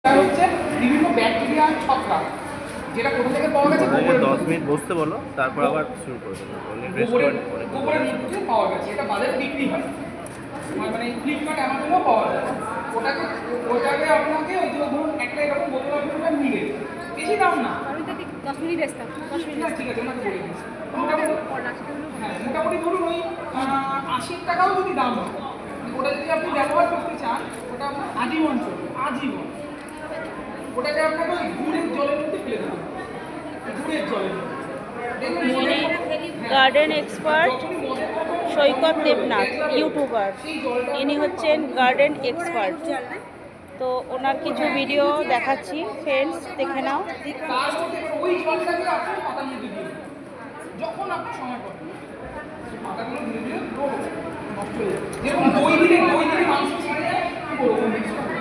হচ্ছে বিভিন্ন ব্যাকটেরিয়া ছত্রাক যেটা কোথা থেকে পাওয়া গেছে, 10 মিনিট বসতে বলো, তারপর আবার শুরু করে দেবো। গোবরের মধ্যে পাওয়া গেছে। এটা বাজারে বিক্রি হয়, মানে ফ্লিপকার্ট অ্যামাজনেও পাওয়া যায়। ওটাকে আপনাকে ওই যে ধরুন একটা এরকম বোতল আপনাকে মিলে বেশি দাম না। আমি তো 10 মিনিট আসতাম 10 মিনিট না ঠিক আছে, ওনাকে বলে দিচ্ছি। মোটামুটি ধরুন ওই 80 টাকাও যদি দাম হয়, ওটা যদি আপনি ব্যবহার করতে চান ওটা আপনার আজীবন চলবে, আজীবন। ওটাকে আপনাকে ওই গুড়ের জলের মধ্যে ফেলে দেবেন, গুড়ের জলের মধ্যে। গার্ডেন এক্সপার্ট সৈকত দেবনাথ ইউটিউবার, ইনি হচ্ছেন গার্ডেন এক্সপার্ট। তো ওনার কিছু ভিডিও দেখাচ্ছি ফ্রেন্ডস, দেখে নাও। তারপরে ওই জলটাকে আপনি পাতার মধ্যে দিয়ে দেবেন। যখন আপনি সময় পাবেন পাতাগুলো ধীরে ধীরে নষ্ট হয়ে যাবে। যেমন দই দিলে মাংস ছেড়ে যায়, কি বলবো জন্ম